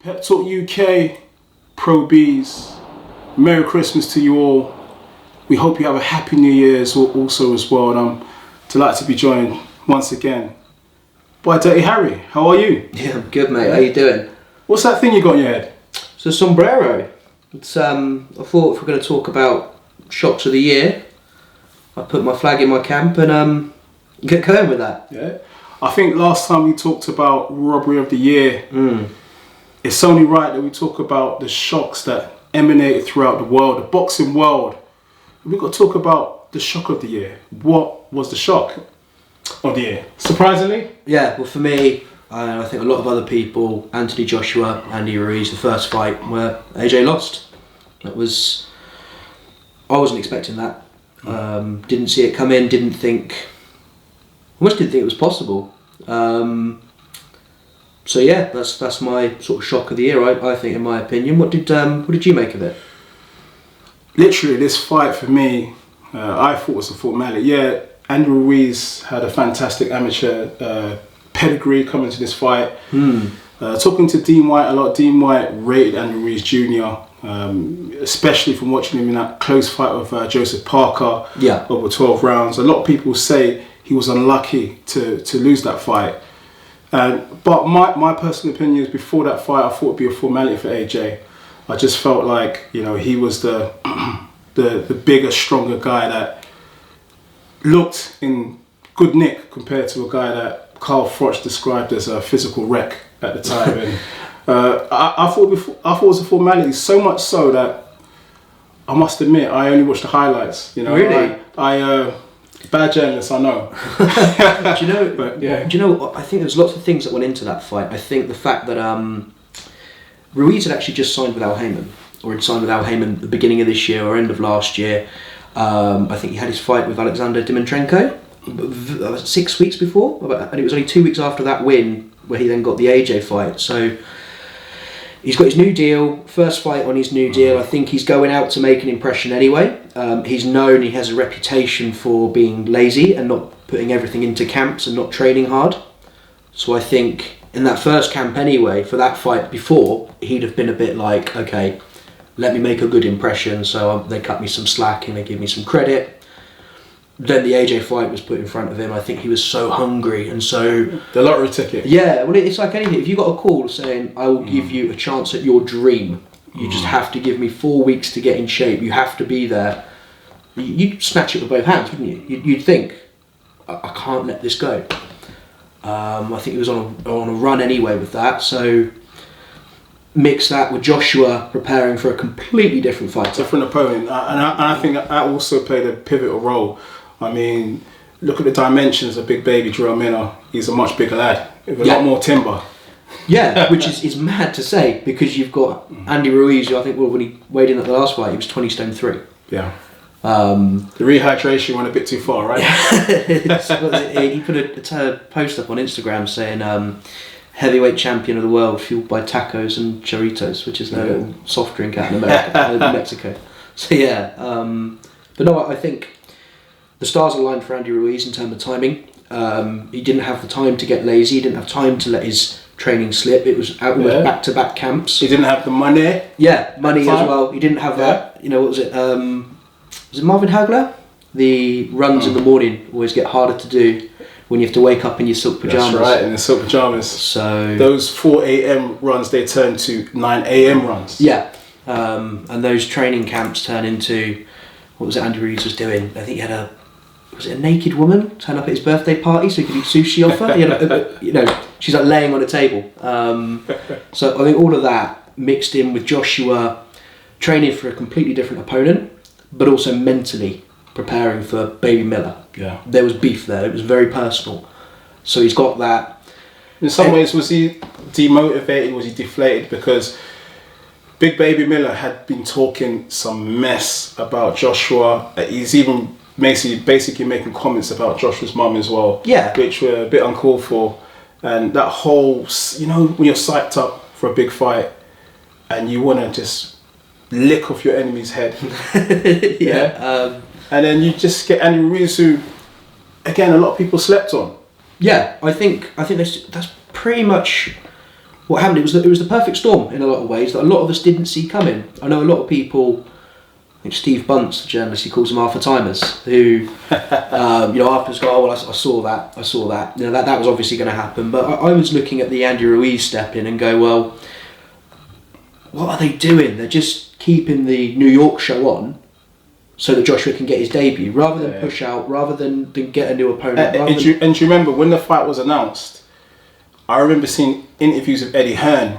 Pep Talk UK, Pro Beez, Merry Christmas to you all. We hope you have a happy New Year also as well. And I'm delighted to be joined once again by Dirty Harry. How are you? Yeah, I'm good, mate. How you doing? What's that thing you got in your head? It's a sombrero. It's I thought if we're going to talk about shocks of the year, I put my flag in my camp and get going with that. Yeah. I think last time we talked about robbery of the year. It's only right that we talk about the shocks that emanated throughout the world, the boxing world. We've got to talk about the shock of the year. What was the shock of the year? Surprisingly? Yeah, well for me, I think a lot of other people, Anthony Joshua, Andy Ruiz, the first fight where AJ lost. I wasn't expecting that. Didn't see it come in, almost didn't think it was possible. So yeah, that's my sort of shock of the year, I think, in my opinion. What did you make of it? Literally, this fight for me, I thought was a formality. Yeah, Andy Ruiz had a fantastic amateur pedigree coming to this fight. Talking to Dean White a lot, Dean White rated Andy Ruiz Jr, especially from watching him in that close fight with Joseph Parker over 12 rounds. A lot of people say he was unlucky to lose that fight. But my personal opinion is before that fight, I thought it would be a formality for AJ. I just felt like, he was the bigger, stronger guy that looked in good nick compared to a guy that Carl Froch described as a physical wreck at the time. And I thought it was a formality, so much so that I must admit I only watched the highlights. Really? I bad journalist, I know. Do you know? But, yeah. Do you know? I think there's lots of things that went into that fight. I think the fact that Ruiz had actually just signed with Al Haymon, or had signed with Al Haymon at the beginning of this year or end of last year. I think he had his fight with Alexander Dimitrenko 6 weeks before, and it was only 2 weeks after that win where he then got the AJ fight. So he's got his new deal, first fight on his new deal. I think he's going out to make an impression anyway. He has a reputation for being lazy and not putting everything into camps and not training hard. So I think in that first camp anyway, for that fight before, he'd have been a bit like, okay, let me make a good impression. So they cut me some slack and they give me some credit. Then the AJ fight was put in front of him. I think he was so hungry and so... The lottery ticket. Yeah, well, it's like anything. If you got a call saying, I will give you a chance at your dream, you just have to give me 4 weeks to get in shape, you have to be there, you'd snatch it with both hands, wouldn't you? You'd think, I can't let this go. I think he was on a run anyway with that, so mix that with Joshua preparing for a completely different fight. Different opponent, and I think that also played a pivotal role. I mean, look at the dimensions of big baby Jarrell Minner. He's a much bigger lad with a lot more timber. Yeah, which is mad to say because you've got Andy Ruiz, who I think when he weighed in at the last fight, he was 20 stone 3. Yeah. The rehydration went a bit too far, right? He put a post up on Instagram saying heavyweight champion of the world fueled by tacos and churritos, which is their little soft drink out in America, in Mexico. So yeah, but no, I think the stars aligned for Andy Ruiz in terms of timing. He didn't have the time to get lazy. He didn't have time to let his training slip. It was almost back-to-back camps. He didn't have the money. Yeah, money as well. He didn't have that. What was it? Was it Marvin Hagler? The runs in the morning always get harder to do when you have to wake up in your silk pajamas. That's right, in the silk pajamas. So those 4 a.m. runs, they turn to 9 a.m. runs. Yeah, and those training camps turn into, what was it Andy Ruiz was doing? I think he had a naked woman turn up at his birthday party so he could eat sushi off her. She's like laying on a table. So I think all of that mixed in with Joshua training for a completely different opponent, but also mentally preparing for Baby Miller. Yeah, there was beef there. It was very personal. So he's got that. In some ways, was he demotivated? Was he deflated? Because Big Baby Miller had been talking some mess about Joshua. He's even basically making comments about Joshua's mum as well. Yeah, which were a bit uncalled for. And that whole, when you're psyched up for a big fight and you want to just lick off your enemy's head. And then you just get Andy Ruiz, who, again, a lot of people slept on. Yeah, I think that's pretty much what happened, it was the perfect storm in a lot of ways that a lot of us didn't see coming. I know a lot of people, I think Steve Bunce, the journalist, he calls them half timers, who afterwards go, oh well, I saw that. That was obviously going to happen. But I was looking at the Andy Ruiz step in and go, well, what are they doing? They're just keeping the New York show on so that Joshua can get his debut, rather than push out, rather than get a new opponent. And do you remember when the fight was announced? I remember seeing interviews of Eddie Hearn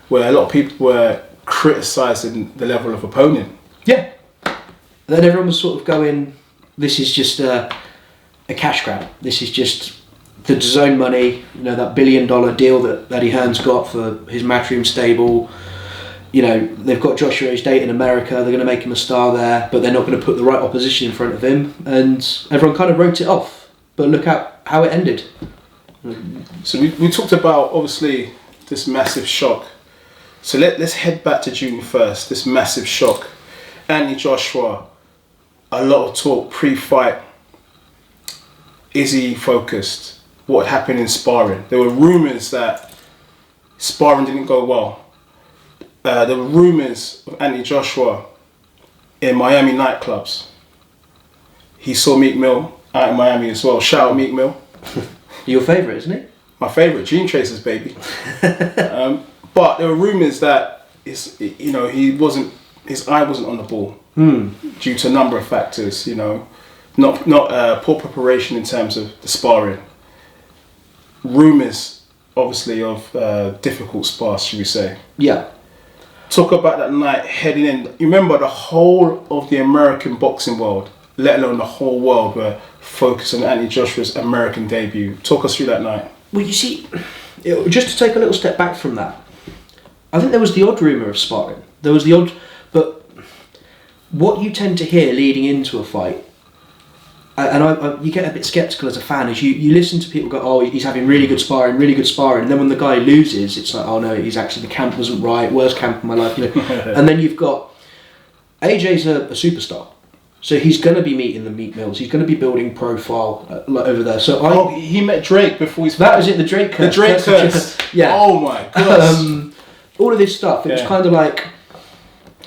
where a lot of people were criticising the level of opponent. Yeah. Then everyone was sort of going, this is just a cash grab. This is just the DAZN money, that $1 billion deal that Eddie Hearn's got for his Matchroom stable. They've got Joshua H's date in America, they're going to make him a star there, but they're not going to put the right opposition in front of him. And everyone kind of wrote it off. But look at how it ended. So we talked about, obviously, this massive shock. So let's head back to June 1st, this massive shock. Andy Joshua, a lot of talk pre-fight. Is he focused? What happened in sparring? There were rumours that sparring didn't go well. There were rumours of Andy Joshua in Miami nightclubs. He saw Meek Mill out in Miami as well. Shout out Meek Mill. Your favourite, isn't he? My favourite, Gene Chasers, baby. But there were rumours that his eye wasn't on the ball due to a number of factors. Not poor preparation in terms of the sparring. Rumours, obviously, of difficult spars, should we say? Yeah. Talk about that night heading in. You remember the whole of the American boxing world, let alone the whole world, were focused on Andy Joshua's American debut. Talk us through that night. Well, you see, just to take a little step back from that, I think there was the odd rumour of sparring. There was the odd, but what you tend to hear leading into a fight, and you get a bit sceptical as a fan, is you listen to people go, oh, he's having really good sparring, and then when the guy loses, it's like, oh no, he's actually, the camp wasn't right, worst camp of my life, And then you've got, AJ's a superstar. So he's going to be meeting the Meek Mills. He's going to be building profile over there. So he met Drake before he's. That was it. The Drake curse. The Drake curse. Yeah. Oh my gosh. All of this stuff. It was kind of like,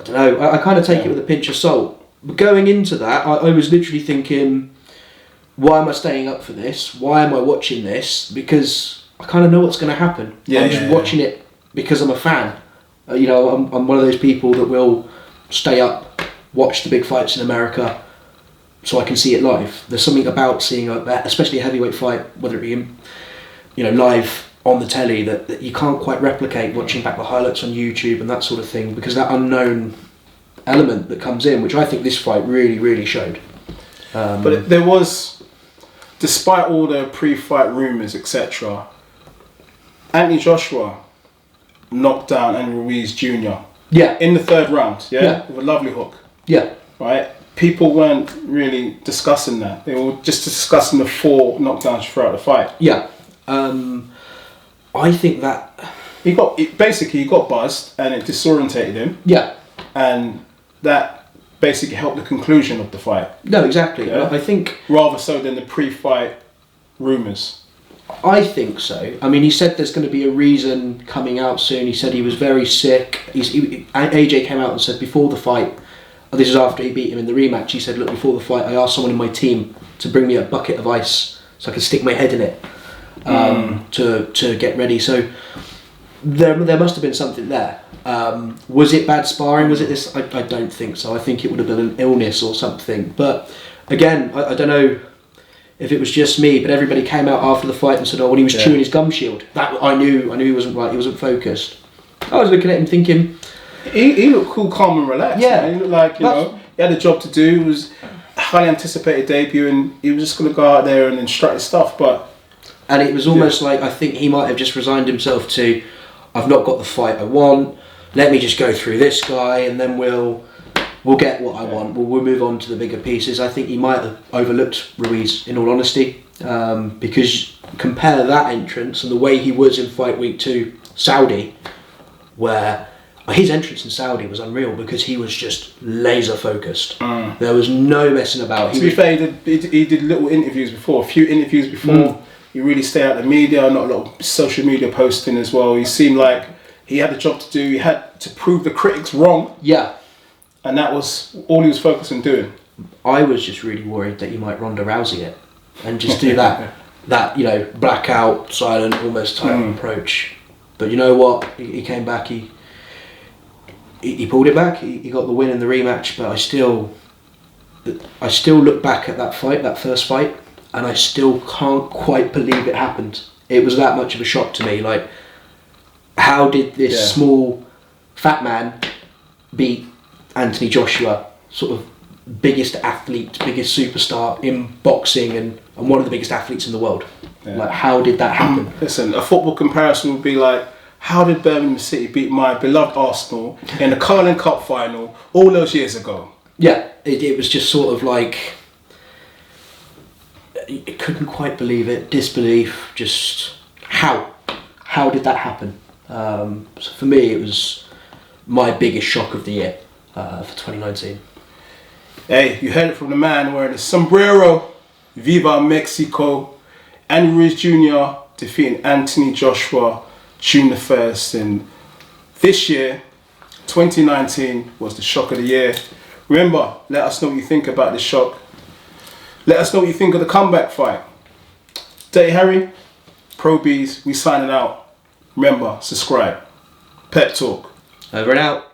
I don't know. I kind of take it with a pinch of salt. But going into that, I was literally thinking, why am I staying up for this? Why am I watching this? Because I kind of know what's going to happen. I'm just watching it because I'm a fan. I'm one of those people that will stay up, watch the big fights in America so I can see it live. There's something about seeing especially a heavyweight fight, whether it be live on the telly, that you can't quite replicate watching back the highlights on YouTube and that sort of thing, because that unknown element that comes in, which I think this fight really, really showed. But there was, despite all the pre-fight rumours, etc., Anthony Joshua knocked down Andy Ruiz Jr. Yeah. In the third round, with a lovely hook. Yeah. Right? People weren't really discussing that. They were just discussing the 4 knockdowns throughout the fight. Yeah. I think that... He got buzzed and it disorientated him. Yeah. And that basically helped the conclusion of the fight. No, exactly. Yeah? I think... Rather so than the pre-fight rumours. I think so. I mean, he said there's going to be a reason coming out soon. He said he was very sick. AJ came out and said before the fight, this is after he beat him in the rematch, he said, look, before the fight I asked someone in my team to bring me a bucket of ice so I could stick my head in it to get ready. So there must have been something there. Was it bad sparring? Was it this? I don't think so. I think it would have been an illness or something. But again, I don't know if it was just me, but everybody came out after the fight and said, oh, when he was chewing his gum shield, that I knew he wasn't right, he wasn't focused. I was looking at him thinking... He looked cool, calm and relaxed. Yeah. Man. He looked like, he had a job to do. It was a highly anticipated debut and he was just going to go out there and instruct his stuff. And it was almost like, I think he might have just resigned himself to, I've not got the fight I want, let me just go through this guy and then we'll get what I want. We'll move on to the bigger pieces. I think he might have overlooked Ruiz, in all honesty, because compare that entrance and the way he was in fight week 2, Saudi, where his entrance in Saudi was unreal because he was just laser focused. There was no messing about. To be fair, he did little interviews before, a few interviews before He really stayed out of the media, not a lot of social media posting as well. He seemed like he had a job to do. He had to prove the critics wrong. Yeah. And that was all he was focused on doing. I was just really worried that he might Ronda Rousey it and just do that, you know, blackout, silent, almost title approach. But you know what? He came back. He pulled it back. He got the win in the rematch. But I still look back at that fight, that first fight, and I still can't quite believe it happened. It was that much of a shock to me. Like, how did this small, fat man beat Anthony Joshua, sort of biggest athlete, biggest superstar in boxing and one of the biggest athletes in the world? Yeah. Like, how did that happen? Listen, a football comparison would be like, how did Birmingham City beat my beloved Arsenal in the Carling Cup final all those years ago? Yeah, it was just sort of like, I couldn't quite believe it, disbelief, just how did that happen? So for me, it was my biggest shock of the year for 2019. Hey, you heard it from the man wearing the sombrero. Viva Mexico. Andy Ruiz Jr. defeating Anthony Joshua June the 1st. And this year, 2019, was the shock of the year. Remember, let us know what you think about this shock. Let us know what you think of the comeback fight. Dirty Harry, Pro Beez, we signing out. Remember, subscribe. Pep Talk. Over and out.